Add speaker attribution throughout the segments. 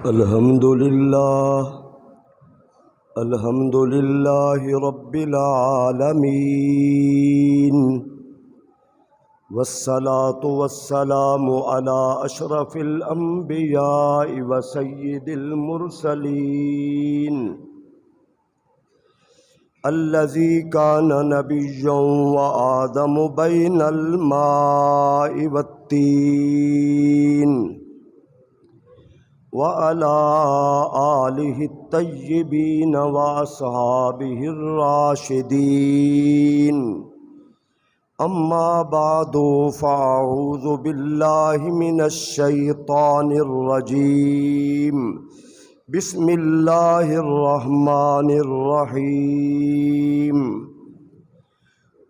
Speaker 1: الحمد لله رب العالمين، والصلاة والسلام على أشرف الأنبياء وسيد المرسلين، الذي كان نبيا وآدم بين الماء والطين، وعلى آله الطيبين وأصحابه الراشدين. أما بعد، فأعوذ بالله من الشيطان الرجيم. بسم الله الرحمن الرحيم.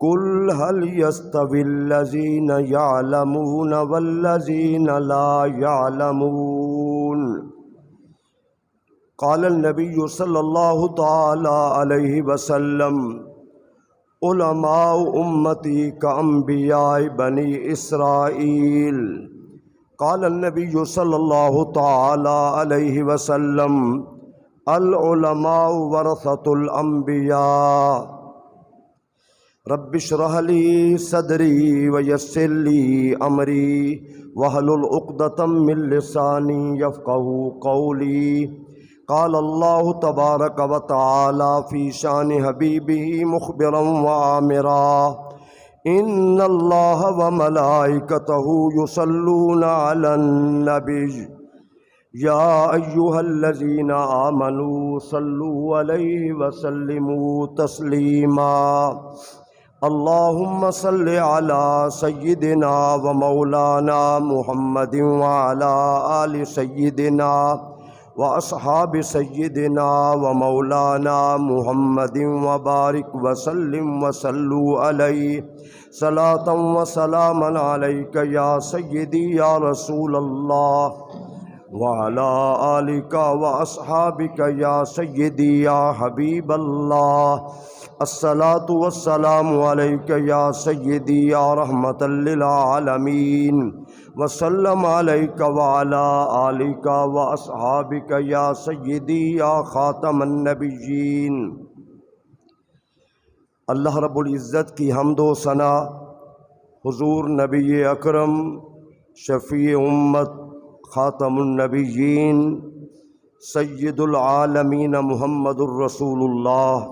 Speaker 1: قل هل يستوي الذين يعلمون والذين لا يعلمون؟ قال النبي صلى الله تعالى عليه وسلم: علماء امتی كأنبياء بني اسرائیل. قال النبي صلى الله تعالى عليه وسلم: العلماء ورثة الانبیاء. رب اشرح لي صدري ويسر لي امري واحلل عقدة من لساني يفقهوا قولي. قال الله تبارك وتعالى في شان حبيبه مخبرا وآمرا: إن الله وملائكته يصلون على النبي يا أيها الذين آمنوا صلوا عليه وسلموا تسليما. اللهم صل على سيدنا ومولانا محمد وعلى آل سيدنا وأصحاب سيدنا ومولانا محمد وبارك وسلم وصلوا عليه صلاة وسلاما عليك يا سيدي يا رسول الله، وعلى آلك وأصحابك يا سيدي يا حبيب الله. الصلاة والسلام عليك يا سيدي يا رحمة للعالمين، وسلم عليك وعلى آلك وأصحابك يا سيدي يا خاتم النبيين. اللہ رب العزت کی حمد و ثنا حضور نبی اکرم شفیع امت خاتم النبیین سید العالمین محمد الرسول اللہ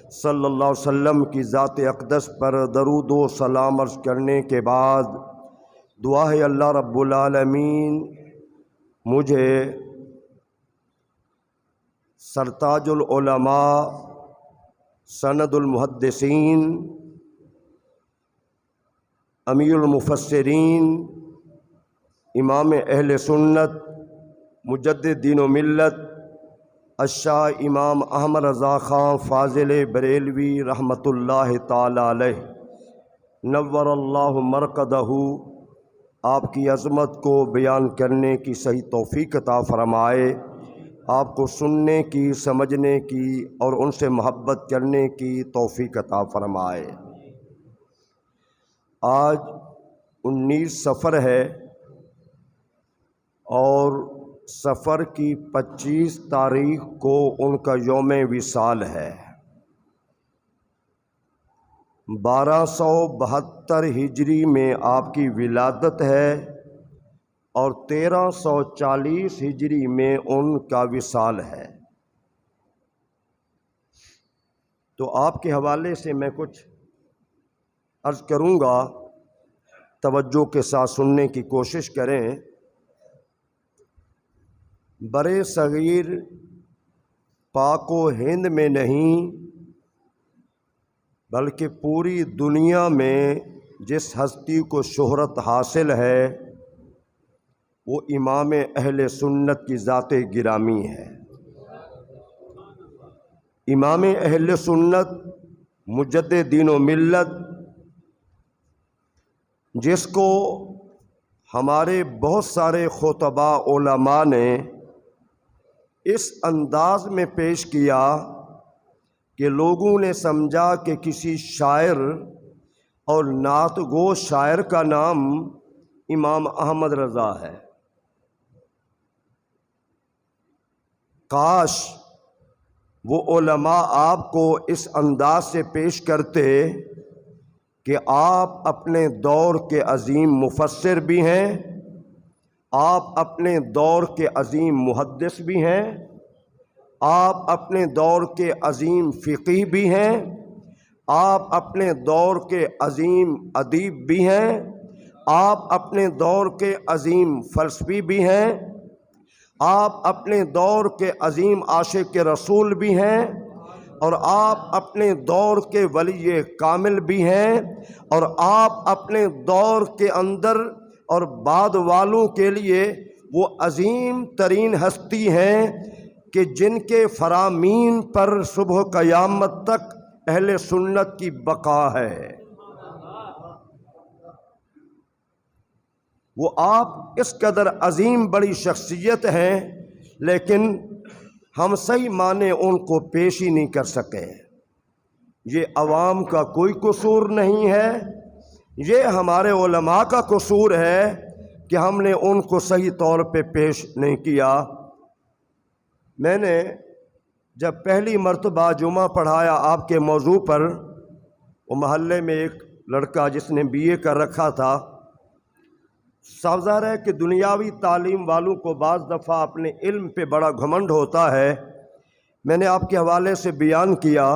Speaker 1: صلی اللہ علیہ وسلم کی ذات اقدس پر درود و سلام عرض کرنے کے بعد دعا ہے اللہ رب العالمین مجھے سرتاج العلماء سند المحدثین امیر المفسرین امام اہل سنت مجدد دین و ملت الشاہ امام احمد رضا خان فاضل بریلوی رحمۃ اللہ تعالی علیہ نور اللہ مرقدہ آپ کی عظمت کو بیان کرنے کی صحیح توفیق عطا فرمائے، آپ کو سننے کی، سمجھنے کی اور ان سے محبت کرنے کی توفیق عطا فرمائے۔ آج 19 صفر ہے اور صفر کی 25 تاریخ کو ان کا یوم وصال ہے۔ 1272 ہجری میں آپ کی ولادت ہے اور 1340 ہجری میں ان کا وصال ہے۔ تو آپ کے حوالے سے میں کچھ عرض کروں گا، توجہ کے ساتھ سننے کی کوشش کریں۔ برے صغیر پاک و ہند میں نہیں بلکہ پوری دنیا میں جس ہستی کو شہرت حاصل ہے وہ امام اہل سنت کی ذات گرامی ہے۔ امام اہل سنت مجدد دین و ملت، جس کو ہمارے بہت سارے خطباء علماء نے اس انداز میں پیش کیا کہ لوگوں نے سمجھا کہ کسی شاعر اور نعت گو شاعر کا نام امام احمد رضا ہے۔ کاش وہ علماء آپ کو اس انداز سے پیش کرتے کہ آپ اپنے دور کے عظیم مفسر بھی ہیں، آپ اپنے دور کے عظیم محدث بھی ہیں، آپ اپنے دور کے عظیم فقیہ بھی ہیں، آپ اپنے دور کے عظیم ادیب بھی ہیں، آپ اپنے دور کے عظیم فلسفی بھی ہیں، آپ اپنے دور کے عظیم عاشق رسول بھی ہیں، اور آپ اپنے دور کے ولی کامل بھی ہیں، اور آپ اپنے دور کے اندر اور بعد والوں کے لیے وہ عظیم ترین ہستی ہیں کہ جن کے فرامین پر صبح قیامت تک اہل سنت کی بقا ہے۔ وہ آپ اس قدر عظیم بڑی شخصیت ہیں، لیکن ہم صحیح معنی ان کو پیش ہی نہیں کر سکے۔ یہ عوام کا کوئی قصور نہیں ہے، یہ ہمارے علماء کا قصور ہے کہ ہم نے ان کو صحیح طور پہ پیش نہیں کیا۔ میں نے جب پہلی مرتبہ جمعہ پڑھایا آپ کے موضوع پر، وہ محلے میں ایک لڑکا جس نے BA کر رکھا تھا، صاف ظاہر ہے کہ دنیاوی تعلیم والوں کو بعض دفعہ اپنے علم پہ بڑا گھمنڈ ہوتا ہے۔ میں نے آپ کے حوالے سے بیان کیا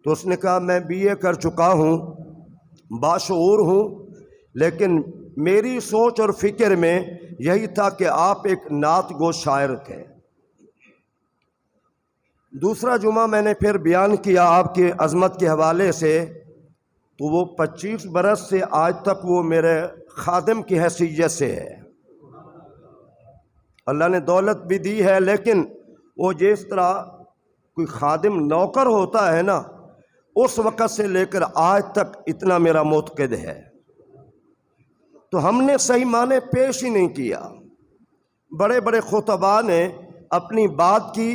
Speaker 1: تو اس نے کہا میں BA کر چکا ہوں، باشعور ہوں، لیکن میری سوچ اور فکر میں یہی تھا کہ آپ ایک نعت گو شاعر تھے۔ دوسرا جمعہ میں نے پھر بیان کیا آپ کی عظمت کے حوالے سے، تو وہ 25 برس سے آج تک وہ میرے خادم کی حیثیت سے ہے۔ اللہ نے دولت بھی دی ہے، لیکن وہ جس طرح کوئی خادم نوکر ہوتا ہے نا، اس وقت سے لے کر آج تک اتنا میرا معتقد ہے۔ تو ہم نے صحیح معنی پیش ہی نہیں کیا۔ بڑے بڑے خطباء نے اپنی بات کی،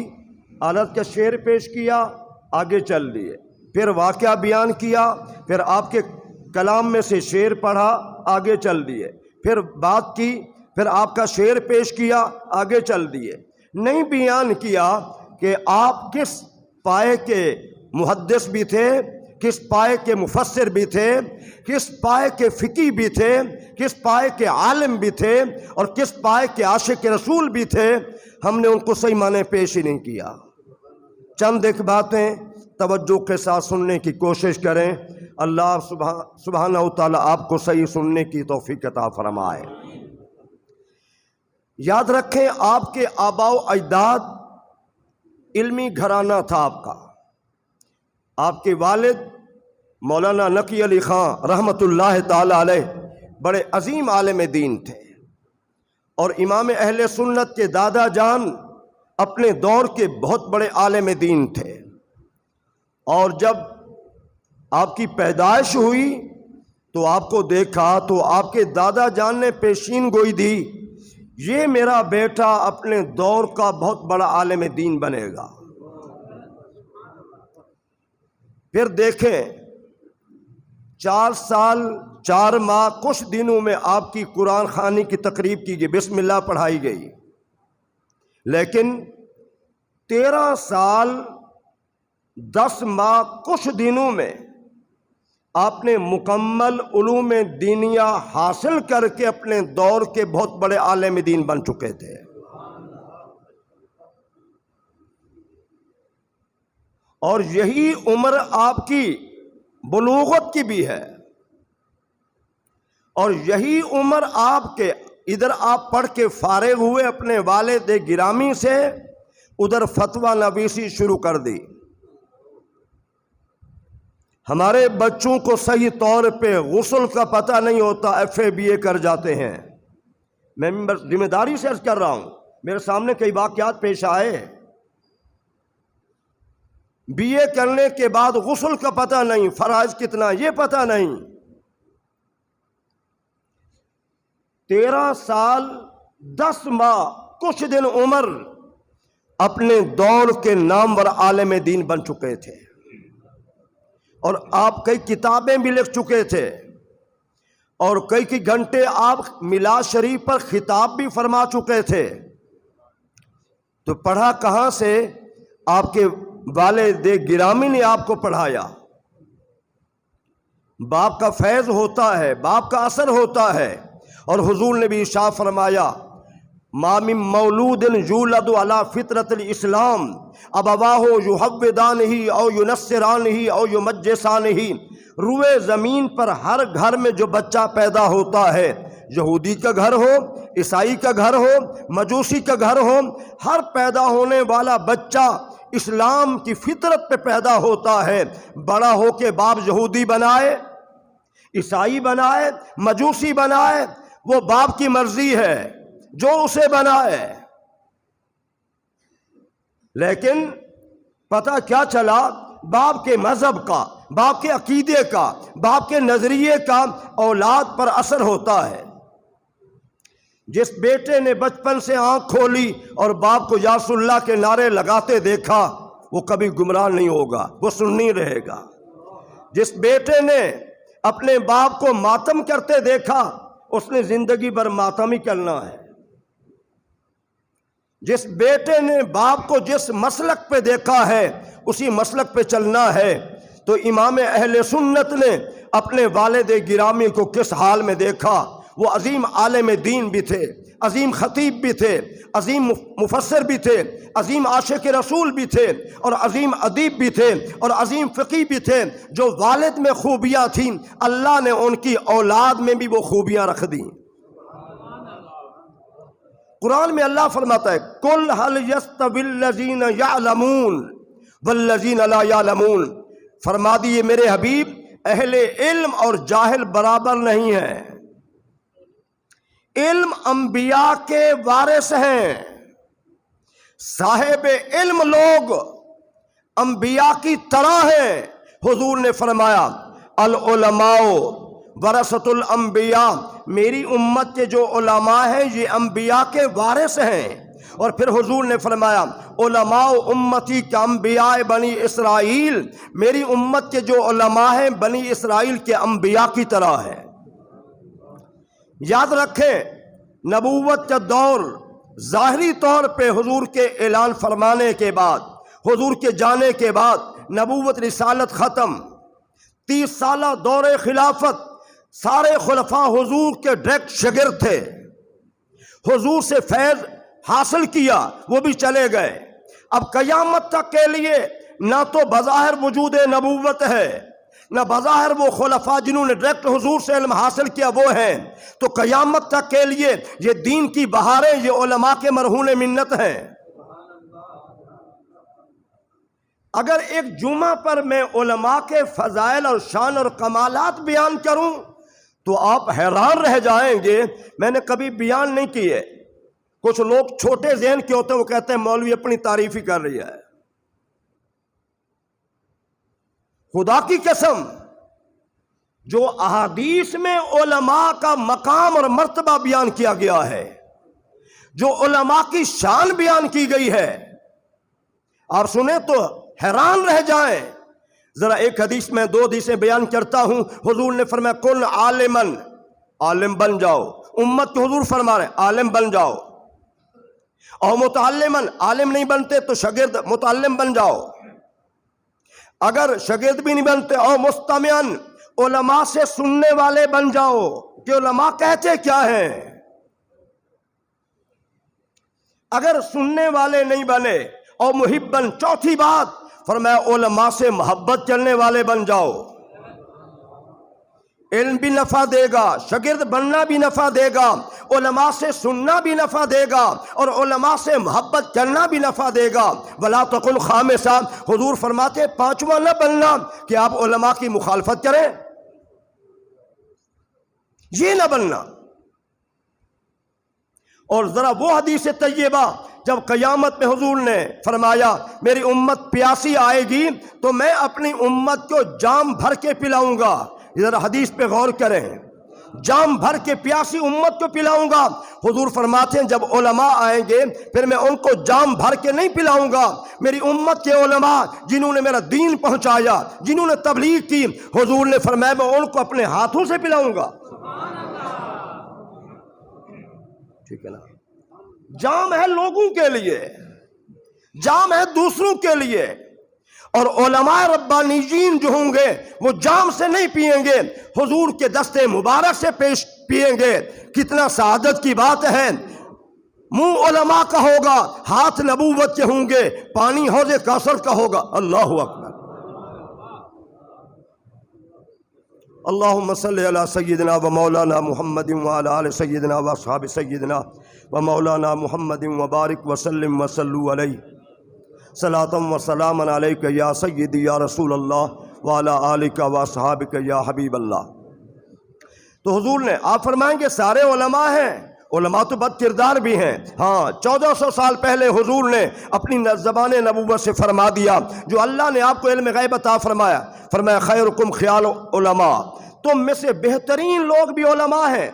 Speaker 1: حالت کا شعر پیش کیا، آگے چل دیے، پھر واقعہ بیان کیا، پھر آپ کے کلام میں سے شعر پڑھا، آگے چل دیے، پھر بات کی، پھر آپ کا شعر پیش کیا، آگے چل دیے۔ نہیں بیان کیا کہ آپ کس پائے کے محدث بھی تھے، کس پائے کے مفسر بھی تھے، کس پائے کے فقیہ بھی تھے، کس پائے کے عالم بھی تھے، اور کس پائے کے عاشق رسول بھی تھے۔ ہم نے ان کو صحیح معنی پیش ہی نہیں کیا۔ چند ایک باتیں توجہ کے ساتھ سننے کی کوشش کریں۔ اللہ سبحانہ و تعالیٰ آپ کو صحیح سننے کی توفیق عطا فرمائے۔ یاد رکھیں، آپ کے آباء و اجداد علمی گھرانہ تھا آپ کا۔ آپ کے والد مولانا نقی علی خان رحمۃ اللہ تعالی علیہ بڑے عظیم عالم دین تھے، اور امام اہل سنت کے دادا جان اپنے دور کے بہت بڑے عالم دین تھے۔ اور جب آپ کی پیدائش ہوئی تو آپ کو دیکھا تو آپ کے دادا جان نے پیشین گوئی دی، یہ میرا بیٹا اپنے دور کا بہت بڑا عالم دین بنے گا۔ پھر دیکھیں، 4 سال 4 ماہ کچھ دنوں میں آپ کی قرآن خوانی کی تقریب کی گئی، بسم اللہ پڑھائی گئی، لیکن 13 سال 10 ماہ کچھ دنوں میں آپ نے مکمل علوم دینیہ حاصل کر کے اپنے دور کے بہت بڑے عالم دین بن چکے تھے۔ اور یہی عمر آپ کی بلوغت کی بھی ہے، اور یہی عمر آپ کے ادھر آپ پڑھ کے فارغ ہوئے اپنے والد گرامی سے، ادھر فتویٰ نویسی شروع کر دی۔ ہمارے بچوں کو صحیح طور پہ غسل کا پتہ نہیں ہوتا، FA BA کر جاتے ہیں۔ میں ذمہ داری سے عرض کر رہا ہوں، میرے سامنے کئی واقعات پیش آئے، BA کرنے کے بعد غسل کا پتہ نہیں، فرائض کتنا یہ پتہ نہیں۔ 13 سال 10 ماہ کچھ دن عمر اپنے دور کے نامور عالم دین بن چکے تھے، اور آپ کئی کتابیں بھی لکھ چکے تھے، اور کئی گھنٹے آپ میلاد شریف پر خطاب بھی فرما چکے تھے۔ تو پڑھا کہاں سے؟ آپ کے والد گرامی نے آپ کو پڑھایا۔ باپ کا فیض ہوتا ہے، باپ کا اثر ہوتا ہے۔ اور حضور نے بھی ارشاد فرمایا ما من مولود یولد علی فطرت الاسلام ابواہ یحودانہ او ینصرانہ او یمجسانہ، روئے زمین پر ہر گھر میں جو بچہ پیدا ہوتا ہے، یہودی کا گھر ہو، عیسائی کا گھر ہو، مجوسی کا گھر ہو، ہر پیدا ہونے والا بچہ اسلام کی فطرت پہ پیدا ہوتا ہے۔ بڑا ہو کے باپ یہودی بنائے، عیسائی بنائے، مجوسی بنائے، وہ باپ کی مرضی ہے جو اسے بنائے۔ لیکن پتہ کیا چلا؟ باپ کے مذہب کا، باپ کے عقیدے کا، باپ کے نظریے کا اولاد پر اثر ہوتا ہے۔ جس بیٹے نے بچپن سے آنکھ کھولی اور باپ کو یا رسول اللہ کے نعرے لگاتے دیکھا، وہ کبھی گمراہ نہیں ہوگا، وہ سنی رہے گا۔ جس بیٹے نے اپنے باپ کو ماتم کرتے دیکھا، اس نے زندگی بھر ماتم ہی کرنا ہے۔ جس بیٹے نے باپ کو جس مسلک پہ دیکھا ہے، اسی مسلک پہ چلنا ہے۔ تو امام اہل سنت نے اپنے والد گرامی کو کس حال میں دیکھا؟ وہ عظیم عالم دین بھی تھے، عظیم خطیب بھی تھے، عظیم مفسر بھی تھے، عظیم عاشق رسول بھی تھے، اور عظیم ادیب بھی تھے، اور عظیم فقیہ بھی تھے۔ جو والد میں خوبیاں تھیں، اللہ نے ان کی اولاد میں بھی وہ خوبیاں رکھ دیں۔ قرآن میں اللہ فرماتا ہے قل هل يستوي الذين يعلمون والذين لا يعلمون، فرما دیے میرے حبیب اہل علم اور جاہل برابر نہیں ہیں۔ علم انبیاء کے وارث ہیں، صاحب علم لوگ انبیاء کی طرح ہیں۔ حضور نے فرمایا العلماء ورثۃ الانبیاء، میری امت کے جو علماء ہیں یہ انبیاء کے وارث ہیں۔ اور پھر حضور نے فرمایا علماء امتی کا انبیاء بنی اسرائیل، میری امت کے جو علماء ہیں بنی اسرائیل کے انبیاء کی طرح ہے۔ یاد رکھیں نبوت کا دور ظاہری طور پہ حضور کے اعلان فرمانے کے بعد، حضور کے جانے کے بعد نبوت رسالت ختم۔ 30 سالہ دور خلافت سارے خلفاء حضور کے ڈائریکٹ شاگرد تھے، حضور سے فیض حاصل کیا، وہ بھی چلے گئے۔ اب قیامت تک کے لیے نہ تو بظاہر وجود نبوت ہے، نہ بظاہر وہ خلفاء جنہوں نے ڈائریکٹ حضور سے علم حاصل کیا وہ ہیں۔ تو قیامت تک کے لیے یہ دین کی بہاریں، یہ علماء کے مرہون منت ہیں۔ اگر ایک جمعہ پر میں علماء کے فضائل اور شان اور کمالات بیان کروں تو آپ حیران رہ جائیں گے۔ میں نے کبھی بیان نہیں کیے، کچھ لوگ چھوٹے ذہن کے ہوتے ہیں، وہ کہتے ہیں مولوی اپنی تعریف ہی کر رہی ہے۔ خدا کی قسم، جو احادیث میں علماء کا مقام اور مرتبہ بیان کیا گیا ہے، جو علماء کی شان بیان کی گئی ہے، آپ سنیں تو حیران رہ جائیں۔ ذرا ایک حدیث میں 2 حدیثیں بیان کرتا ہوں۔ حضور نے فرمایا کن عالمن، عالم بن جاؤ، امت کے حضور فرما رہے عالم بن جاؤ، اور متعلمن، عالم نہیں بنتے تو شاگرد متعلم بن جاؤ، اگر شاگرد بھی نہیں بنتے اور مستمعن، علماء سے سننے والے بن جاؤ کہ علماء کہتے کیا ہیں۔ اگر سننے والے نہیں بنے اور محبن، چوتھی بات فرمایا علماء سے محبت کرنے والے بن جاؤ۔ علم بھی نفع دے گا، شاگرد بننا بھی نفع دے گا، علماء سے سننا بھی نفع دے گا، اور علماء سے محبت کرنا بھی نفع دے گا۔ ولا تکن خامسا، حضور فرماتے 5واں نہ بننا کہ آپ علماء کی مخالفت کریں، یہ نہ بننا۔ اور ذرا وہ حدیث طیبہ جب قیامت میں حضور نے فرمایا میری امت پیاسی آئے گی تو میں اپنی امت کو جام بھر کے پلاؤں گا۔ ذرا حدیث پہ غور کریں، جام بھر کے پیاسی امت کو پلاؤں گا۔ حضور فرماتے ہیں جب علماء آئیں گے پھر میں ان کو جام بھر کے نہیں پلاؤں گا، میری امت کے علماء جنہوں نے میرا دین پہنچایا، جنہوں نے تبلیغ کی، حضور نے فرمایا میں ان کو اپنے ہاتھوں سے پلاؤں گا۔ ٹھیک ہے نا؟ جام ہے لوگوں کے لیے، جام ہے دوسروں کے لیے، اور علماء ربانیین جو ہوں گے وہ جام سے نہیں پئیں گے، حضور کے دستے مبارک سے پئیں گے۔ کتنا سعادت کی بات ہے، منہ علماء کا ہوگا، ہاتھ نبوت کے ہوں گے، پانی حوض کوثر کا ہوگا۔ اللہ اکبر۔ اللہم صلی علی سیدنا و مولانا محمد وعلی آل سیدنا و اصحاب سیدنا و مولانا محمد وبارک وسلم وصلوا علیہ صلاۃ و سلام علیک یا سیدی یا رسول اللہ وعلی آلک و اصحابک یا حبیب اللہ۔ تو حضور نے آپ فرمائیں گے سارے علماء ہیں، علماء تو بد کردار بھی ہیں۔ ہاں 1400 سال پہلے حضور نے اپنی زبان نبوت سے فرما دیا، جو اللہ نے آپ کو علم غیب عطا فرمایا، فرمایا خیرکم خیال علماء، تم میں سے بہترین لوگ بھی علماء ہیں،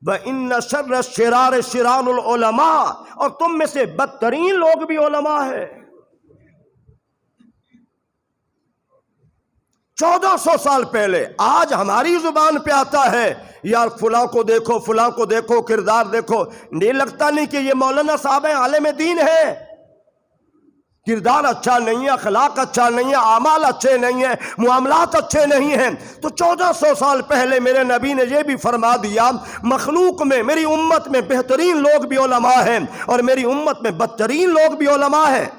Speaker 1: وَإِنَّ شَرَّ الشِّرَارِ شِرَارُ الْعُلَمَاء، اور تم میں سے بدترین لوگ بھی علماء ہیں۔ 1400 سال پہلے، آج ہماری زبان پہ آتا ہے یار فلاں کو دیکھو، فلاں کو دیکھو، کردار دیکھو، نہیں لگتا نہیں کہ یہ مولانا صاحب ہیں، عالم دین ہے، کردار اچھا نہیں ہے، اخلاق اچھا نہیں ہے، اعمال اچھے نہیں ہیں، معاملات اچھے نہیں ہیں۔ تو 1400 سال پہلے میرے نبی نے یہ بھی فرما دیا، مخلوق میں میری امت میں بہترین لوگ بھی علماء ہیں اور میری امت میں بدترین لوگ بھی علماء ہیں۔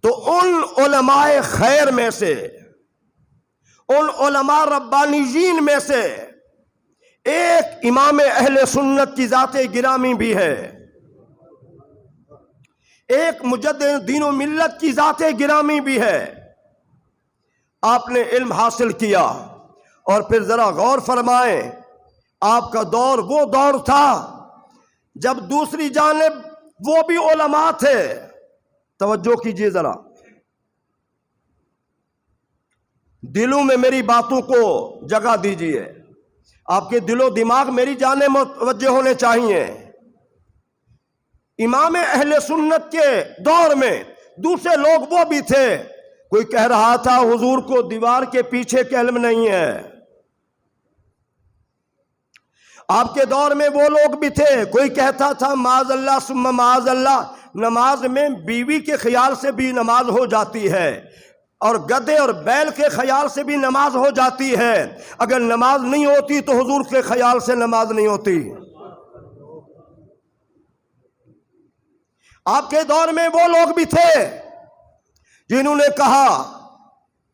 Speaker 1: تو ان علماء خیر میں سے، ان علماء ربانیین میں سے ایک امام اہل سنت کی ذات گرامی بھی ہے، ایک مجدد دین و ملت کی ذات گرامی بھی ہے۔ آپ نے علم حاصل کیا، اور پھر ذرا غور فرمائیں، آپ کا دور وہ دور تھا جب دوسری جانب وہ بھی علماء تھے۔ توجہ کیجئے ذرا، دلوں میں میری باتوں کو جگہ دیجئے، آپ کے دل و دماغ میری جانب متوجہ ہونے چاہیے۔ امام اہل سنت کے دور میں دوسرے لوگ وہ بھی تھے، کوئی کہہ رہا تھا حضور کو دیوار کے پیچھے کا علم نہیں ہے۔ آپ کے دور میں وہ لوگ بھی تھے، کوئی کہتا تھا معاذ اللہ ثم معاذ اللہ، نماز میں بیوی کے خیال سے بھی نماز ہو جاتی ہے، اور گدھے اور بیل کے خیال سے بھی نماز ہو جاتی ہے۔ اگر نماز نہیں ہوتی تو حضور کے خیال سے نماز نہیں ہوتی۔ آپ کے دور میں وہ لوگ بھی تھے جنہوں نے کہا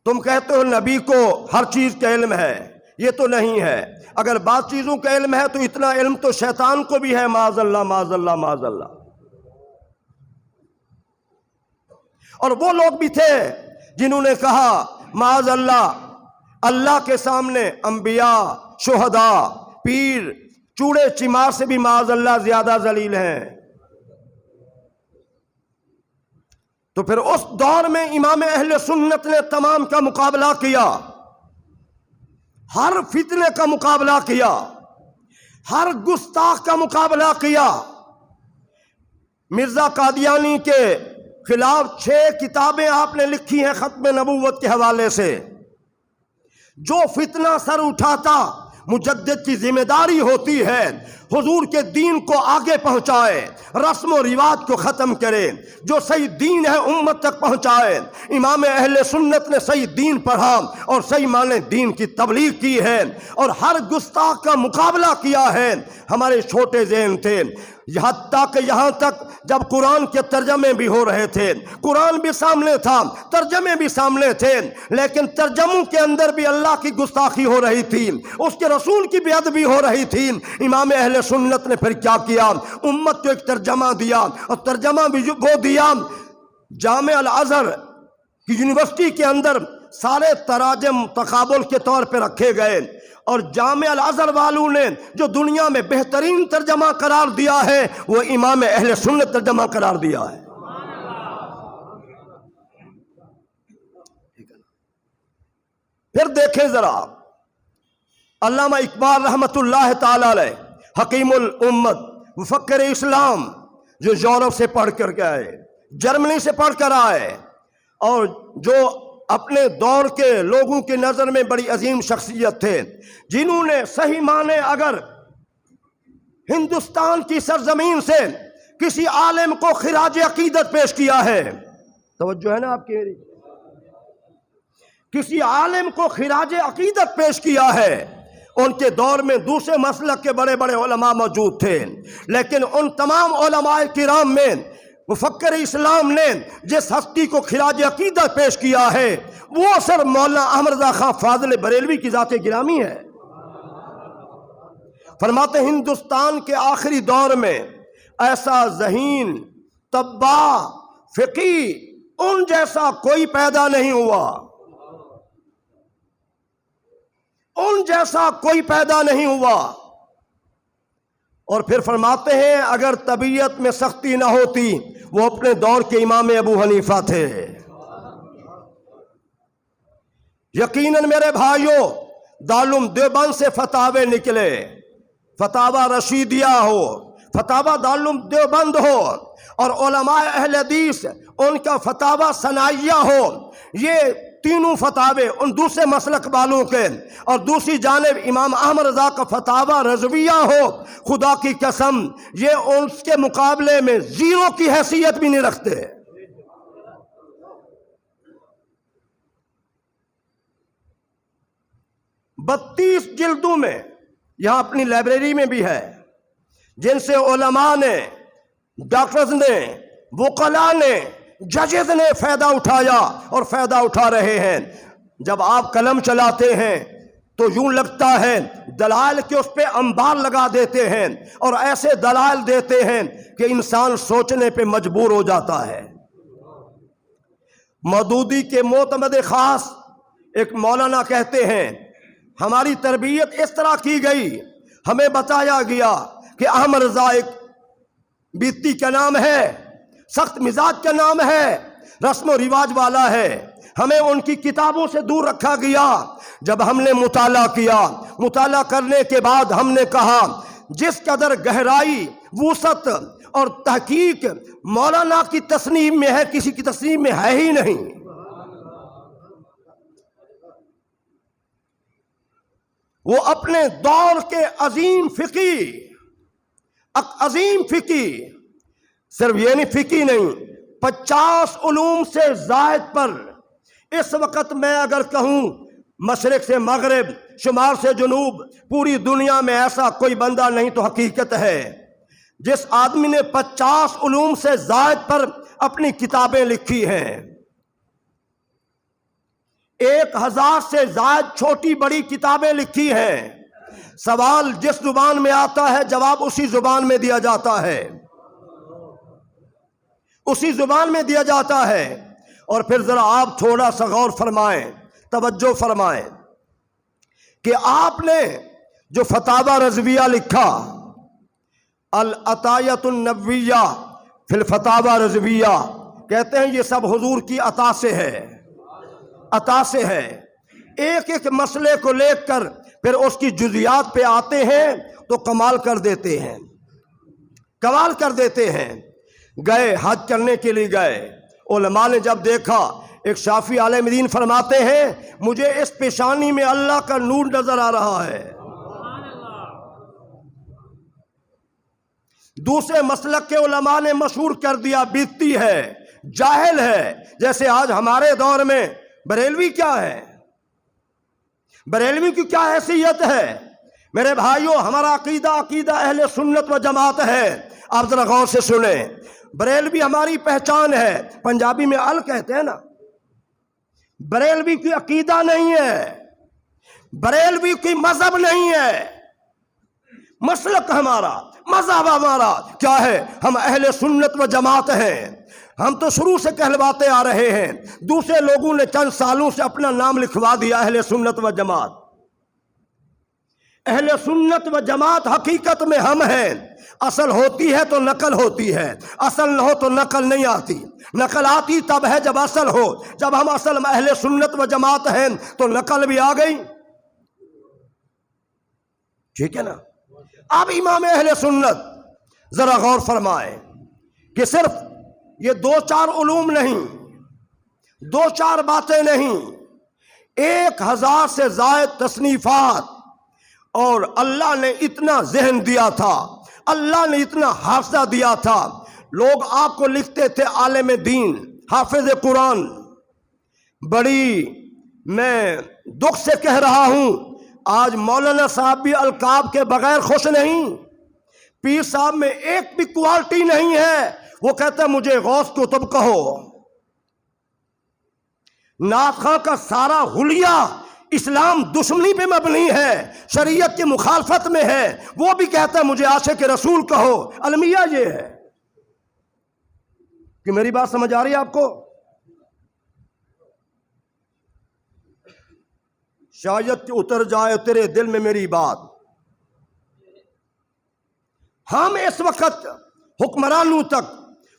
Speaker 1: تم کہتے ہو نبی کو ہر چیز کا علم ہے، یہ تو نہیں ہے، اگر بعض چیزوں کا علم ہے تو اتنا علم تو شیطان کو بھی ہے، معاذ اللہ معاذ اللہ معاذ اللہ۔ اور وہ لوگ بھی تھے جنہوں نے کہا معاذ اللہ، اللہ کے سامنے انبیاء، شہداء، پیر، چوڑے چمار سے بھی معاذ اللہ زیادہ ذلیل ہیں۔ تو پھر اس دور میں امام اہل سنت نے تمام کا مقابلہ کیا، ہر فتنے کا مقابلہ کیا، ہر گستاخ کا مقابلہ کیا۔ مرزا قادیانی کے خلاف 6 کتابیں آپ نے لکھی ہیں ختم نبوت کے حوالے سے۔ جو فتنہ سر اٹھاتا مجدد کی ذمہ داری ہوتی ہے حضور کے دین کو آگے پہنچائے، رسم و رواج کو ختم کرے، جو صحیح دین ہے امت تک پہنچائے۔ امام اہل سنت نے صحیح دین پڑھا اور صحیح معنی دین کی تبلیغ کی ہے، اور ہر گستاخ کا مقابلہ کیا ہے۔ ہمارے چھوٹے ذہن تھے، حتیٰ کہ یہاں تک جب قرآن کے ترجمے بھی ہو رہے تھے، قرآن بھی سامنے تھا، ترجمے بھی سامنے تھے، لیکن ترجموں کے اندر بھی اللہ کی گستاخی ہو رہی تھی، اس کے رسول کی بے ادبی ہو رہی تھی۔ امام اہل سنت نے پھر کیا کیا؟ امت کو ایک ترجمہ دیا، اور ترجمہ بھی وہ دیا، جامع الازہر کی یونیورسٹی کے اندر سارے تراجم تقابل کے طور پہ رکھے گئے، اور جامع الازہر والوں نے جو دنیا میں بہترین ترجمہ قرار دیا ہے وہ امام اہل سنت ترجمہ قرار دیا ہے۔ پھر دیکھیں ذرا، علامہ اقبال رحمت اللہ تعالی علیہ، حکیم الامت، مفکر اسلام، جو یورپ سے پڑھ کر کے آئے، جرمنی سے پڑھ کر آئے، اور جو اپنے دور کے لوگوں کی نظر میں بڑی عظیم شخصیت تھے، جنہوں نے صحیح معنی اگر ہندوستان کی سرزمین سے کسی عالم کو خراج عقیدت پیش کیا ہے؟ توجہ ہے نا آپ کی میری؟ کسی عالم کو خراج عقیدت پیش کیا ہے۔ ان کے دور میں دوسرے مسلک کے بڑے بڑے علماء موجود تھے، لیکن ان تمام علماء کرام میں مفکر اسلام نے جس ہستی کو خراج عقیدت پیش کیا ہے وہ صرف مولانا احمد رضا خان فاضل بریلوی کی ذات گرامی ہے۔ فرماتے ہندوستان کے آخری دور میں ایسا ذہین، طباع، فقی ان جیسا کوئی پیدا نہیں ہوا، ان جیسا کوئی پیدا نہیں ہوا۔ اور پھر فرماتے ہیں اگر طبیعت میں سختی نہ ہوتی، وہ اپنے دور کے امام ابو حنیفہ تھے۔ یقیناً میرے بھائیوں، دارالعلوم دیوبند سے فتاوے نکلے، فتاوی رشیدیہ ہو، فتاوی دارالعلوم دیوبند ہو، اور علماء اہل حدیث ان کا فتاوی ثنائیہ ہو، یہ تینوں فتاوے ان دوسرے مسلک والوں کے، اور دوسری جانب امام احمد رضا کا فتاوی رضویہ ہو، خدا کی قسم یہ اس کے مقابلے میں زیرو کی حیثیت بھی نہیں رکھتے۔ 32 جلدوں میں یہاں اپنی لائبریری میں بھی ہے، جن سے علماء نے، ڈاکٹرز نے، وکلاء نے، ججز نے فائدہ اٹھایا اور فائدہ اٹھا رہے ہیں۔ جب آپ قلم چلاتے ہیں تو یوں لگتا ہے دلائل کے اس پہ انبار لگا دیتے ہیں، اور ایسے دلائل دیتے ہیں کہ انسان سوچنے پہ مجبور ہو جاتا ہے۔ مودودی کے معتمد خاص ایک مولانا کہتے ہیں ہماری تربیت اس طرح کی گئی، ہمیں بتایا گیا کہ احمد رضا ایک بیتی کا نام ہے، سخت مزاج کا نام ہے، رسم و رواج والا ہے، ہمیں ان کی کتابوں سے دور رکھا گیا۔ جب ہم نے مطالعہ کیا، مطالعہ کرنے کے بعد ہم نے کہا جس قدر گہرائی، وسعت اور تحقیق مولانا کی تصنیف میں ہے کسی کی تصنیف میں ہے ہی نہیں۔ وہ اپنے دور کے عظیم فقی، صرف یہ نہیں فقی نہیں، 50 علوم سے زائد پر اس وقت میں اگر کہوں مشرق سے مغرب، شمال سے جنوب، پوری دنیا میں ایسا کوئی بندہ نہیں تو حقیقت ہے جس آدمی نے 50 علوم سے زائد پر اپنی کتابیں لکھی ہیں۔ 1000 سے زائد چھوٹی بڑی کتابیں لکھی ہیں۔ سوال جس زبان میں آتا ہے جواب اسی زبان میں دیا جاتا ہے، اسی زبان میں دیا جاتا ہے۔ اور پھر ذرا آپ تھوڑا سا غور فرمائیں، توجہ فرمائیں کہ آپ نے جو فتاوی رضویہ لکھا، العطایۃ النبویہ فی الفتاوی رضویہ، کہتے ہیں یہ سب حضور کی عطا سے ہے، عطا سے ہے۔ ایک ایک مسئلے کو لے کر پھر اس کی جزیات پہ آتے ہیں تو کمال کر دیتے ہیں، کمال کر دیتے ہیں۔ گئے حج کرنے کے لیے گئے، علماء نے جب دیکھا، ایک شافعی عالم دین فرماتے ہیں مجھے اس پیشانی میں اللہ کا نور نظر آ رہا ہے۔ دوسرے مسلک کے علماء نے مشہور کر دیا بیتی ہے، جاہل ہے۔ جیسے آج ہمارے دور میں بریلوی کیا ہے، بریلوی کی کیا حیثیت ہے؟ میرے بھائیوں، ہمارا عقیدہ اہل سنت و جماعت ہے۔ آپ ذرا غور سے سنیں، بریلوی ہماری پہچان ہے، پنجابی میں ال کہتے ہیں نا، بریلوی کی عقیدہ نہیں ہے، بریلوی کی مذہب نہیں ہے، مسلک ہمارا، مذہب ہمارا کیا ہے؟ ہم اہل سنت و جماعت ہیں۔ ہم تو شروع سے کہلواتے آ رہے ہیں، دوسرے لوگوں نے چند سالوں سے اپنا نام لکھوا دیا اہل سنت و جماعت۔ اہل سنت و جماعت حقیقت میں ہم ہیں، اصل ہوتی ہے تو نقل ہوتی ہے، اصل نہ ہو تو نقل نہیں آتی۔ نقل آتی تب ہے جب اصل ہو، جب ہم اصل میں اہل سنت و جماعت ہیں تو نقل بھی آ گئی، ٹھیک ہے نا؟ اب امام اہل سنت ذرا غور فرمائے کہ صرف یہ 2-4 علوم نہیں، 2-4 باتیں نہیں، 1000 سے زائد تصنیفات، اور اللہ نے اتنا ذہن دیا تھا، اللہ نے اتنا حافظہ دیا تھا لوگ آپ کو لکھتے تھے عالم دین، حافظ قرآن۔ بڑی میں دکھ سے کہہ رہا ہوں، آج مولانا صاحب بھی القاب کے بغیر خوش نہیں۔ پیر صاحب میں ایک بھی کوالٹی نہیں ہے۔ وہ کہتا مجھے غوث قطب کہو۔ نعت خواں کا سارا حلیہ اسلام دشمنی پہ مبنی ہے، شریعت کی مخالفت میں ہے، وہ بھی کہتا ہے مجھے عاشق رسول کہو۔ المیہ یہ ہے کہ میری بات سمجھ آ رہی ہے آپ کو؟ شاید کہ اتر جائے تیرے دل میں میری بات۔ ہم اس وقت حکمرانوں تک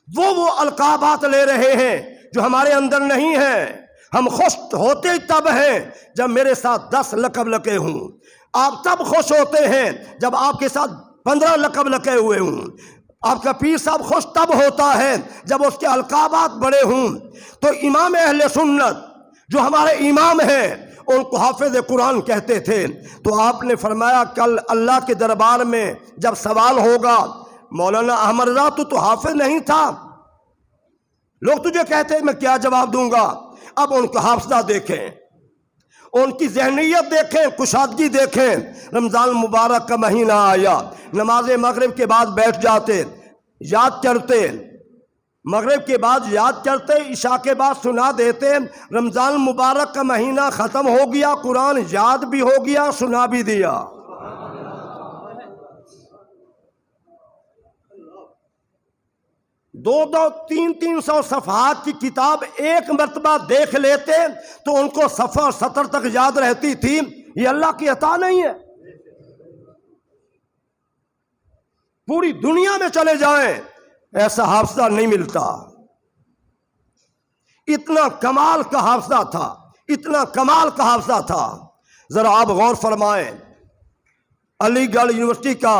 Speaker 1: وہ القابات لے رہے ہیں جو ہمارے اندر نہیں ہیں۔ ہم خوش ہوتے تب ہیں جب میرے ساتھ 10 لقب لگے ہوں۔ آپ تب خوش ہوتے ہیں جب آپ کے ساتھ 15 لقب لگے ہوئے ہوں۔ آپ کا پیر صاحب خوش تب ہوتا ہے جب اس کے القابات بڑے ہوں۔ تو امام اہل سنت جو ہمارے امام ہیں ان کو حافظ قرآن کہتے تھے۔ تو آپ نے فرمایا کل اللہ کے دربار میں جب سوال ہوگا، مولانا احمد رضا تو حافظ نہیں تھا، لوگ تجھے کہتے ہیں میں کیا جواب دوں گا؟ اب ان کا حافظہ دیکھیں، ان کی ذہنیت دیکھیں، کشادگی دیکھیں۔ رمضان مبارک کا مہینہ آیا، نماز مغرب کے بعد بیٹھ جاتے، یاد کرتے، مغرب کے بعد یاد کرتے، عشاء کے بعد سنا دیتے۔ رمضان مبارک کا مہینہ ختم ہو گیا، قرآن یاد بھی ہو گیا، سنا بھی دیا۔ 200-300 صفحات کی کتاب ایک مرتبہ دیکھ لیتے تو ان کو صفحہ 70 تک یاد رہتی تھی۔ یہ اللہ کی عطا نہیں ہے؟ پوری دنیا میں چلے جائیں ایسا حافظہ نہیں ملتا۔ اتنا کمال کا حافظہ تھا، اتنا کمال کا حافظہ تھا۔ ذرا آپ غور فرمائیں، علی گڑھ یونیورسٹی کا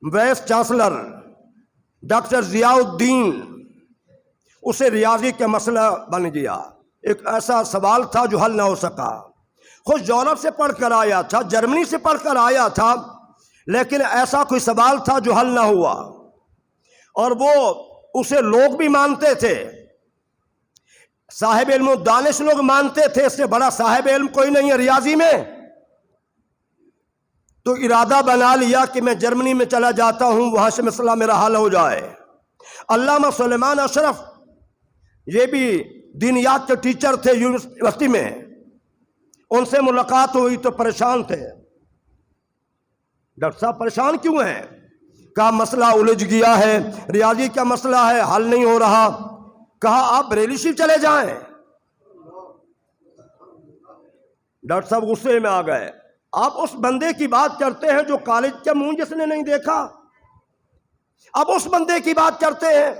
Speaker 1: وائس چانسلر ڈاکٹر ضیاء الدین، اسے ریاضی کا مسئلہ بن گیا، ایک ایسا سوال تھا جو حل نہ ہو سکا۔ خود یورپ سے پڑھ کر آیا تھا، جرمنی سے پڑھ کر آیا تھا، لیکن ایسا کوئی سوال تھا جو حل نہ ہوا، اور وہ اسے لوگ بھی مانتے تھے، صاحب علم و دانش لوگ مانتے تھے، اس سے بڑا صاحب علم کوئی نہیں ہے ریاضی میں۔ تو ارادہ بنا لیا کہ میں جرمنی میں چلا جاتا ہوں، وہاں سے مسئلہ میرا حل ہو جائے۔ علامہ سلیمان اشرف یہ بھی دینیات کے ٹیچر تھے یونیورسٹی میں، ان سے ملاقات ہوئی تو پریشان تھے۔ ڈاکٹر صاحب پریشان کیوں ہیں؟ کہا مسئلہ الجھ گیا ہے، ریاضی کا مسئلہ ہے، حل نہیں ہو رہا۔ کہا آپ بریلی شریف چلے جائیں۔ ڈاکٹر صاحب غصے میں آ گئے، آپ اس بندے کی بات کرتے ہیں جو کالج کا منہ جس نے نہیں دیکھا، اب اس بندے کی بات کرتے ہیں۔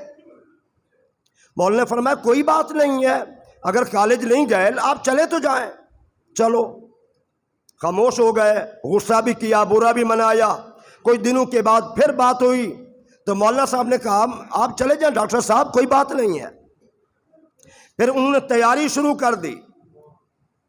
Speaker 1: مولانا نے فرمایا کوئی بات نہیں ہے، اگر کالج نہیں گئے آپ چلے تو جائیں۔ چلو، خاموش ہو گئے، غصہ بھی کیا، برا بھی منایا۔ کچھ دنوں کے بعد پھر بات ہوئی تو مولانا صاحب نے کہا آپ چلے جائیں ڈاکٹر صاحب، کوئی بات نہیں ہے۔ پھر انہوں نے تیاری شروع کر دی،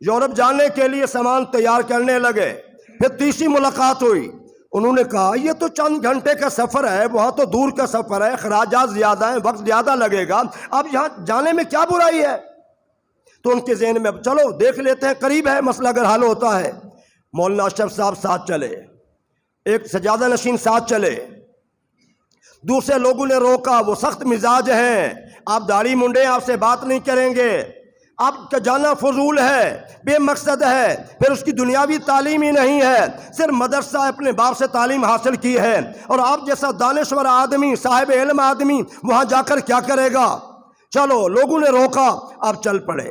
Speaker 1: یورپ جانے کے لیے سامان تیار کرنے لگے۔ پھر تیسری ملاقات ہوئی، انہوں نے کہا یہ تو چند گھنٹے کا سفر ہے، وہاں تو دور کا سفر ہے، اخراجات زیادہ ہیں، وقت زیادہ لگے گا، اب یہاں جانے میں کیا برائی ہے؟ تو ان کے ذہن میں چلو دیکھ لیتے ہیں، قریب ہے مسئلہ، اگر حل ہوتا ہے۔ مولانا اشرف صاحب ساتھ چلے، ایک سجادہ نشین ساتھ چلے، دوسرے لوگوں نے روکا، وہ سخت مزاج ہیں، آپ داڑھی منڈے آپ سے بات نہیں کریں گے، آپ کا جانا فضول ہے، بے مقصد ہے، پھر اس کی دنیاوی تعلیم ہی نہیں ہے، صرف مدرسہ اپنے باپ سے تعلیم حاصل کی ہے، اور آپ جیسا دانشور آدمی، صاحب علم آدمی وہاں جا کر کیا کرے گا؟ چلو، لوگوں نے روکا، آپ چل پڑے۔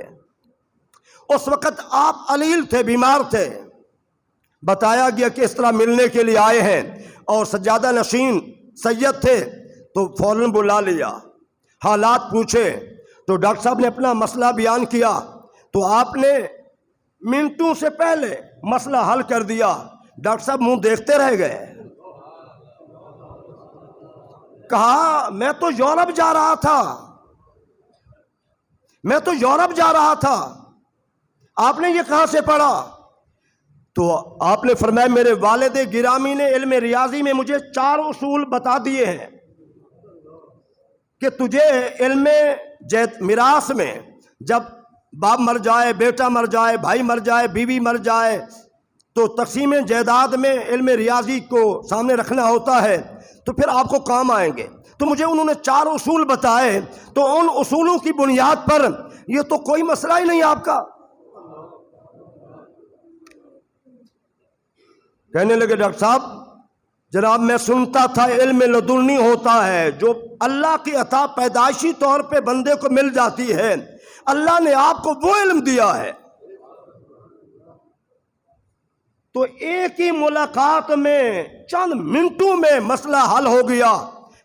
Speaker 1: اس وقت آپ علیل تھے، بیمار تھے، بتایا گیا کہ اس طرح ملنے کے لیے آئے ہیں، اور سجادہ نشین سید تھے تو فوراً بلا لیا، حالات پوچھے تو ڈاکٹر صاحب نے اپنا مسئلہ بیان کیا، تو آپ نے منٹوں سے پہلے مسئلہ حل کر دیا۔ ڈاکٹر صاحب منہ دیکھتے رہ گئے، کہا میں تو یورپ جا رہا تھا، میں تو یورپ جا رہا تھا، آپ نے یہ کہاں سے پڑھا؟ تو آپ نے فرمایا میرے والد گرامی نے علم ریاضی میں مجھے 4 اصول بتا دیے ہیں، کہ تجھے علم میراث میں جب باپ مر جائے، بیٹا مر جائے، بھائی مر جائے، بیوی مر جائے، تو تقسیم جائیداد میں علم ریاضی کو سامنے رکھنا ہوتا ہے، تو پھر آپ کو کام آئیں گے۔ تو مجھے انہوں نے 4 اصول بتائے، تو ان اصولوں کی بنیاد پر یہ تو کوئی مسئلہ ہی نہیں آپ کا۔ کہنے لگے ڈاکٹر صاحب جناب میں سنتا تھا علم لدنی ہوتا ہے، جو اللہ کی عطا پیدائشی طور پہ بندے کو مل جاتی ہے، اللہ نے آپ کو وہ علم دیا ہے۔ تو ایک ہی ملاقات میں چند منٹوں میں مسئلہ حل ہو گیا۔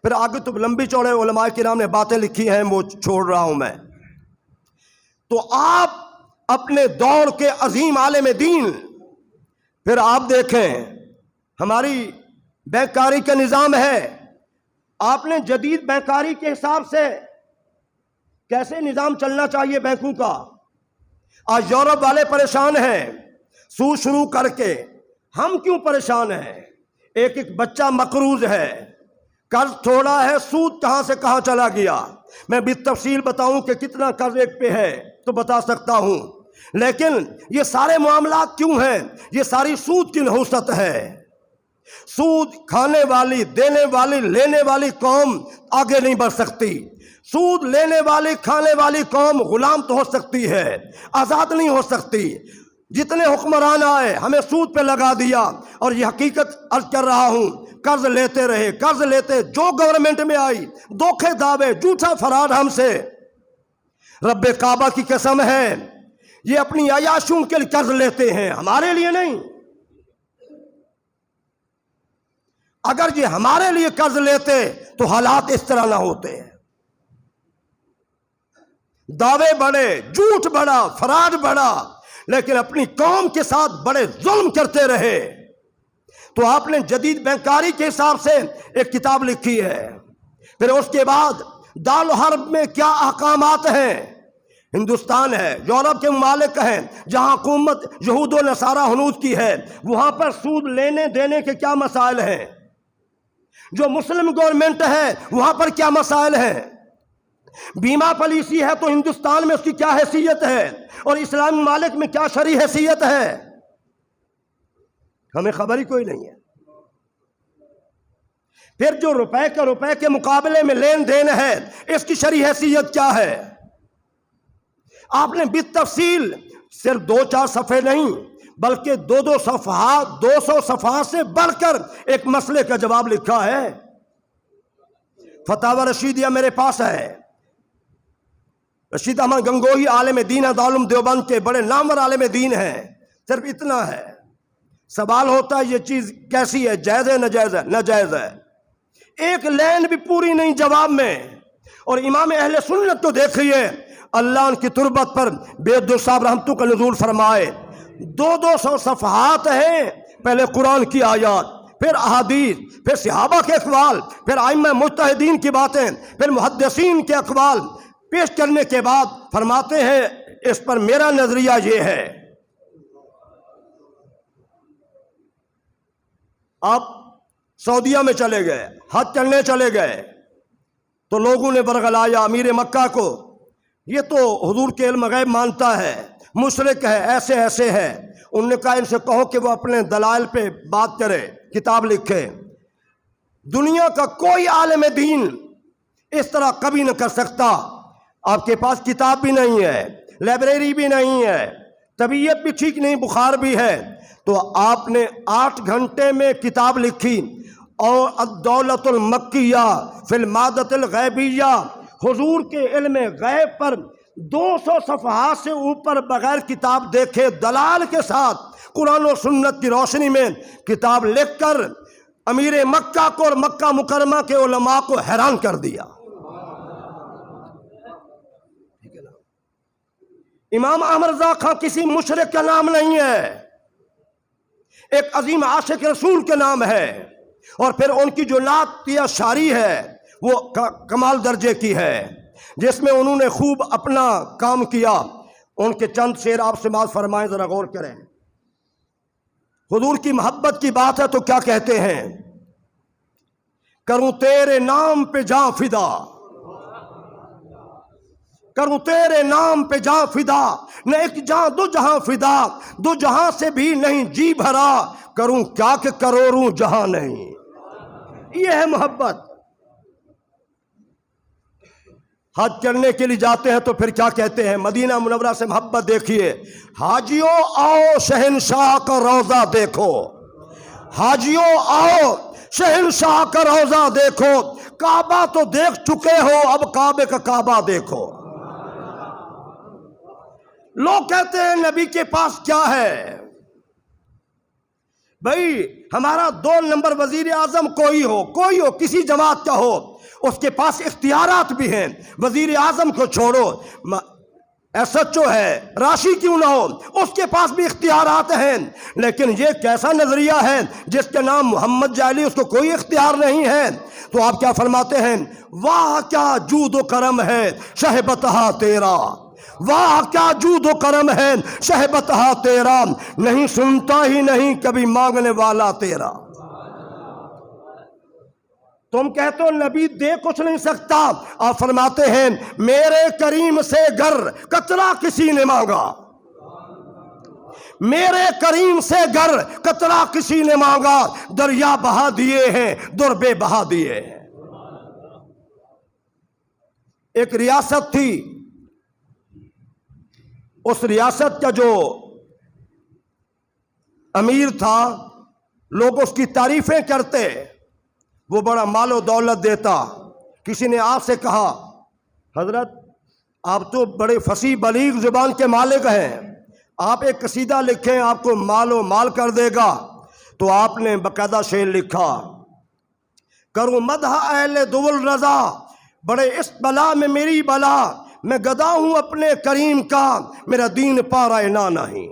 Speaker 1: پھر آگے تو لمبی چوڑے علماء کرام نے باتیں لکھی ہیں، وہ چھوڑ رہا ہوں میں۔ تو آپ اپنے دور کے عظیم عالم دین، پھر آپ دیکھیں ہماری بینکاری کا نظام ہے، آپ نے جدید بینکاری کے حساب سے کیسے نظام چلنا چاہیے بینکوں کا؟ آج یورپ والے پریشان ہیں سود شروع کر کے، ہم کیوں پریشان ہیں؟ ایک ایک بچہ مقروض ہے، قرض تھوڑا ہے، سود کہاں سے کہاں چلا گیا۔ میں بالتفصیل بتاؤں کہ کتنا قرض ایک پہ ہے تو بتا سکتا ہوں، لیکن یہ سارے معاملات کیوں ہیں؟ یہ ساری سود کی نحوست ہے۔ سود کھانے والی، دینے والی، لینے والی قوم آگے نہیں بڑھ سکتی۔ سود لینے والی، کھانے والی قوم غلام تو ہو سکتی ہے، آزاد نہیں ہو سکتی۔ جتنے حکمران آئے ہمیں سود پہ لگا دیا، اور یہ حقیقت عرض کر رہا ہوں، قرض لیتے رہے، قرض لیتے، جو گورنمنٹ میں آئی دھوکے دعوے، جھوٹا فراڈ ہم سے۔ رب کعبہ کی قسم ہے یہ اپنی عیاشوں کے لیے قرض لیتے ہیں، ہمارے لیے نہیں۔ اگر یہ ہمارے لیے قرض لیتے تو حالات اس طرح نہ ہوتے۔ دعوے بڑھے، جھوٹ بڑھا، فراڈ بڑھا، لیکن اپنی قوم کے ساتھ بڑے ظلم کرتے رہے۔ تو آپ نے جدید بینکاری کے حساب سے ایک کتاب لکھی ہے۔ پھر اس کے بعد دار الحرب میں کیا احکامات ہیں؟ ہندوستان ہے، یورپ کے ممالک ہیں جہاں حکومت یہود و نصارہ ہنود کی ہے، وہاں پر سود لینے دینے کے کیا مسائل ہیں؟ جو مسلم گورنمنٹ ہے وہاں پر کیا مسائل ہیں؟ بیمہ پالیسی ہے تو ہندوستان میں اس کی کیا حیثیت ہے، اور اسلامی ممالک میں کیا شرعی حیثیت ہے؟ ہمیں خبر ہی کوئی نہیں ہے۔ پھر جو روپے کے مقابلے میں لین دین ہے، اس کی شرعی حیثیت کیا ہے؟ آپ نے بالتفصیل صرف 2-4 صفحے نہیں بلکہ 2 صفحات، 200 صفحات سے بڑھ کر ایک مسئلے کا جواب لکھا ہے۔ فتاوی رشیدیہ میرے پاس ہے، رشید احمد گنگوہی عالم دین ہے، دارالعلوم دیوبند کے بڑے نامور عالم دین ہیں۔ صرف اتنا ہے۔ سوال ہوتا ہے یہ چیز کیسی ہے، جائز ہے ناجائز ہے؟ ناجائز ہے۔ ایک لائن بھی پوری نہیں جواب میں۔ اور امام اہل سنت تو دیکھیے، اللہ ان کی تربت پر بے عبد صاحب رحمتوں کا نزول فرمائے، 200 صفحات ہیں۔ پہلے قرآن کی آیات، پھر احادیث، پھر صحابہ کے اقوال، پھر ائمہ مجتہدین کی باتیں، پھر محدثین کے اقوال پیش کرنے کے بعد فرماتے ہیں اس پر میرا نظریہ یہ ہے۔ آپ سعودیہ میں چلے گئے، حج کرنے چلے گئے، تو لوگوں نے برگلایا امیر مکہ کو، یہ تو حضور کے علم غیب مانتا ہے، مشرک ہے، ایسے ایسے ہے۔ انہوں نے کہا ان سے کہو کہ وہ اپنے دلائل پہ بات کرے، کتاب لکھے۔ دنیا کا کوئی عالم دین اس طرح کبھی نہ کر سکتا۔ آپ کے پاس کتاب بھی نہیں ہے، لائبریری بھی نہیں ہے، طبیعت بھی ٹھیک نہیں، بخار بھی ہے، تو آپ نے 8 گھنٹے میں کتاب لکھی، اور الدولت المکیہ فی المادۃ الغیبیہ، حضور کے علم غیب پر 200 صفحات سے اوپر بغیر کتاب دیکھے دلال کے ساتھ قرآن و سنت کی روشنی میں کتاب لکھ کر امیر مکہ کو اور مکہ مکرمہ کے علماء کو حیران کر دیا۔ امام احمد رضا خان کسی مشرک کا نام نہیں ہے، ایک عظیم عاشق رسول کے نام ہے، اور پھر ان کی جو نعتیہ شاعری ہے وہ کمال درجے کی ہے، جس میں انہوں نے خوب اپنا کام کیا۔ ان کے چند شعر آپ سماعت فرمائیں، ذرا غور کریں۔ حضور کی محبت کی بات ہے تو کیا کہتے ہیں؟ کروں تیرے نام پہ جاں فدا، کروں تیرے نام پہ جاں فدا، نہ ایک جاں دو جہاں فدا، دو جہاں سے بھی نہیں جی بھرا، کروں کیا کہ کروڑوں جہاں نہیں۔ یہ ہے محبت۔ حج کرنے کے لیے جاتے ہیں تو پھر کیا کہتے ہیں؟ مدینہ منورہ سے محبت دیکھیے، حاجیوں آؤ شہنشاہ کا روضہ دیکھو، حاجیوں آؤ شہنشاہ کا روضہ دیکھو، کعبہ تو دیکھ چکے ہو اب کعبے کا کعبہ دیکھو۔ لوگ کہتے ہیں نبی کے پاس کیا ہے؟ بھائی ہمارا 2 نمبر وزیر اعظم کوئی ہو کسی جماعت کا ہو، اس کے پاس اختیارات بھی ہیں۔ وزیر اعظم کو چھوڑو، ایس ایچ او ہے، راشی کیوں نہ ہو، اس کے پاس بھی اختیارات ہیں، لیکن یہ کیسا نظریہ ہے جس کے نام محمد جعلی، اس کو کوئی اختیار نہیں ہے؟ تو آپ کیا فرماتے ہیں؟ واہ کیا جود و کرم ہے شہبتہا تیرا، واہ کیا جود و کرم ہے شہبتہا تیرا، نہیں سنتا ہی نہیں کبھی مانگنے والا تیرا۔ تم کہتے ہو نبی دے کچھ نہیں سکتا، آپ فرماتے ہیں میرے کریم سے گر قطرہ کسی نے مانگا، میرے کریم سے گر قطرہ کسی نے مانگا، دریا بہا دیے ہیں در بے بہا دیے ہیں۔ ایک ریاست تھی، اس ریاست کا جو امیر تھا لوگ اس کی تعریفیں کرتے، وہ بڑا مال و دولت دیتا۔ کسی نے آپ سے کہا حضرت آپ تو بڑے فصیح بلیغ زبان کے مالک ہیں، آپ ایک قصیدہ لکھیں آپ کو مال و مال کر دے گا۔ تو آپ نے باقاعدہ شعر لکھا، کروں مدح اہل دول رضا، بڑے اس بلا میں میری بلا، میں گدا ہوں اپنے کریم کا، میرا دین پارا نہ نہیں۔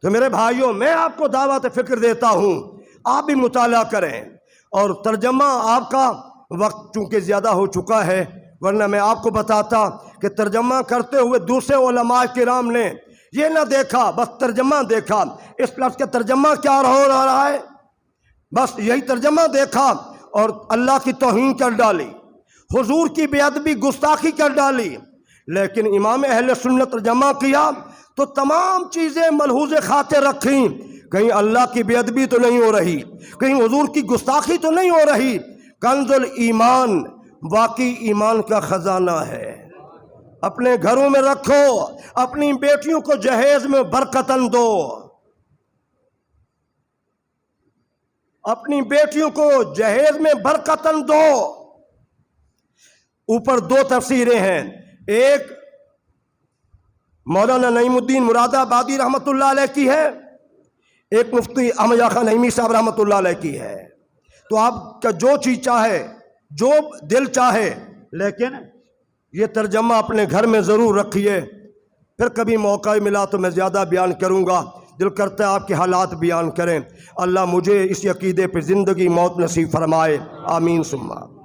Speaker 1: تو میرے بھائیوں میں آپ کو دعوت فکر دیتا ہوں، آپ بھی مطالعہ کریں، اور ترجمہ آپ کا وقت چونکہ زیادہ ہو چکا ہے، ورنہ میں آپ کو بتاتا کہ ترجمہ کرتے ہوئے دوسرے علماء کرام نے یہ نہ دیکھا بس ترجمہ دیکھا، اس لفظ کا ترجمہ کیا ہو رہا ہے، بس یہی ترجمہ دیکھا اور اللہ کی توہین کر ڈالی، حضور کی بے ادبی گستاخی کر ڈالی۔ لیکن امام اہل سنت ترجمہ کیا تو تمام چیزیں ملحوظ خاطر رکھیں، کہیں اللہ کی بے ادبی تو نہیں ہو رہی، کہیں حضور کی گستاخی تو نہیں ہو رہی۔ کنز الایمان واقعی ایمان کا خزانہ ہے، اپنے گھروں میں رکھو، اپنی بیٹیوں کو جہیز میں برکتاً دو، اپنی بیٹیوں کو جہیز میں برکتاً دو۔ اوپر 2 تفسیریں ہیں، ایک مولانا نعیم الدین مراد آبادی رحمۃ اللہ علیہ کی ہے، ایک مفتی احمد یار خان نعیمی صاحب رحمۃ اللہ علیہ کی ہے۔ تو آپ کا جو چیز چاہے، جو دل چاہے، لیکن یہ ترجمہ اپنے گھر میں ضرور رکھیے۔ پھر کبھی موقع ملا تو میں زیادہ بیان کروں گا، دل کرتا ہے آپ کے حالات بیان کریں۔ اللہ مجھے اس عقیدے پہ زندگی موت نصیب فرمائے، آمین ثم آمین۔